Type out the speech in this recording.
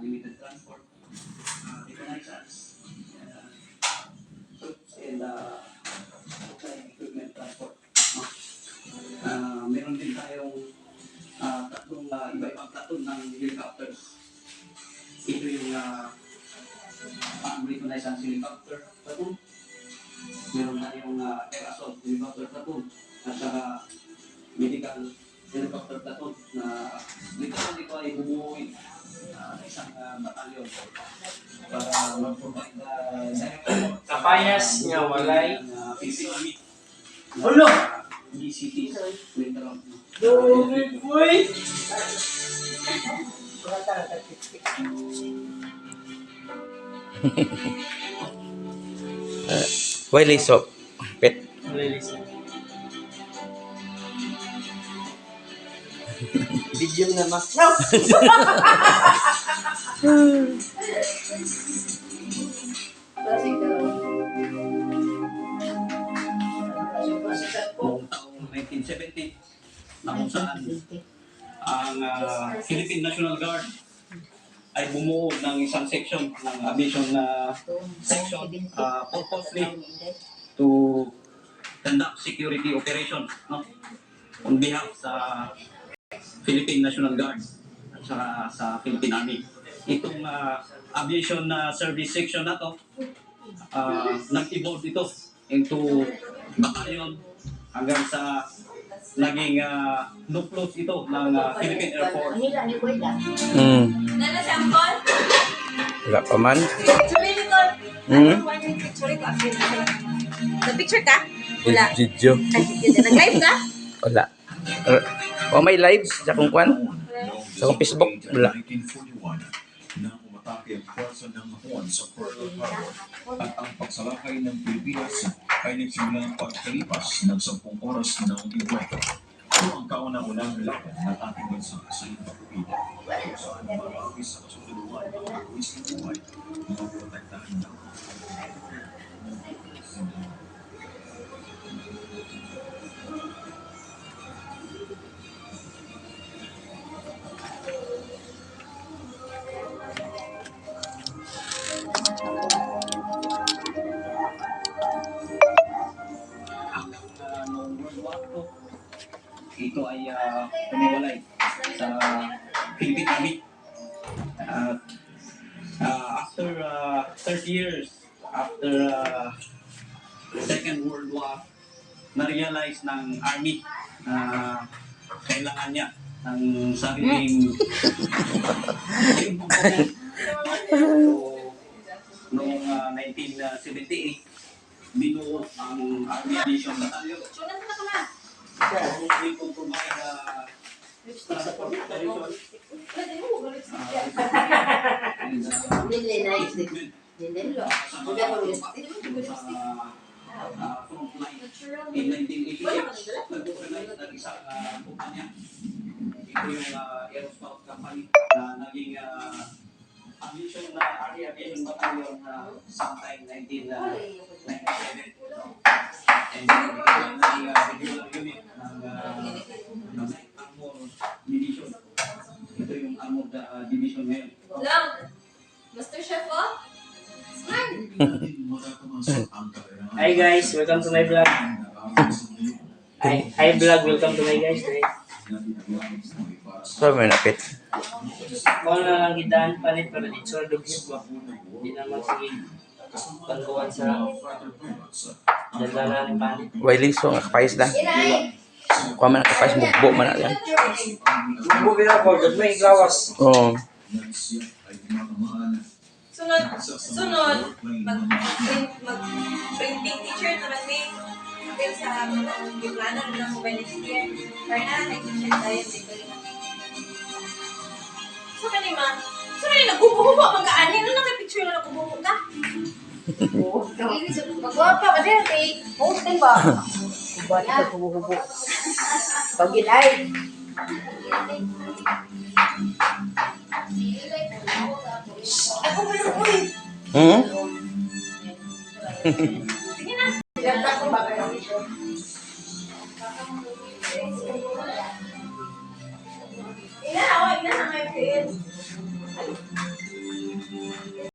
limited transport, reconnaissance, troops and supply equipment transport. Meron din tayong tatlong iba-ibang tatlong ng helicopters. Ito yung reconnaissance helicopter platoon. Meron tayong air assault helicopter platoon at saka medical helicopter platoon na literal ito ay bumuuin isang batalyon para mag-provide kapayas niya walay PCC ulo GCT literal boy Wiley so pet video na mas no noong taong 1970 na kung saan ang Philippine National Guard ay bumuo ng isang section ng aviation section purposely to conduct security operation on behalf sa Philippine National Guard at saka sa Philippine Army. Itong aviation service section na to nag-evolve ito into battalion hanggang sa naging nucleus ito ng Philippine Air Force. Nana sampol? Wala pa man. Nag-picture ka? Wala. Video. Nag-live ka? Wala. May live sa kung kwan? Sa kung Facebook? Wala. 1941 na umatake ang pwersa ng Hapon sa Pearl Harbor at ang pagsalakay ng Pilipinas ay nagsimulang pagkalipas ng 10 oras ng enkwentro. Ito ang kauna-unang laban ng ating bansa sa Indo-Pilipinas kung saan marami sa kasunduan ng mga buwis ng buhay na protektahan ng noong World War II, ito ay tumiwalay sa Philippine Army. After 30 years after Second World War, na-realize ng Army na kailangan niya ng sariling so, noong 1978, binuo ang Army Aviation Battalion. Mostly to provide transportation frontline. In 1986, nag-organize ng isang kumpanya. Ito yung Aerospace Company na naging aviation na Army Aviation Battalion sometime 1997. And naging regular unit ng Armored Division. Ito yung Armored Division ngayon. Lang. Master Chef, oh? hi guys welcome to my vlog hi vlog welcome to my guys So may napit. kung na lang gitaan panit pero di sure dugyot ba di naman sige pangkuhan sa dalalan ng panit Wiley so nakapayas na. Kuha man nakapayas mukbo man na yan. bubo na po dad may gawas Oo. Sunod, mag-printing t-shirt naman may hotel sa Giplana ng mobile next year. Para na, nag-t-shirt tayo. So, kanima, nagbubuho ba? Mag-aani? Ano nakapicture na nagbubuho ka? Magwapa ka din, kay hosting ba? Kubat ka hubo-hubo. Pag-ilay. Ako ba yung uy? Sige na. Ganda ko ba kayo? Ina na ngayon,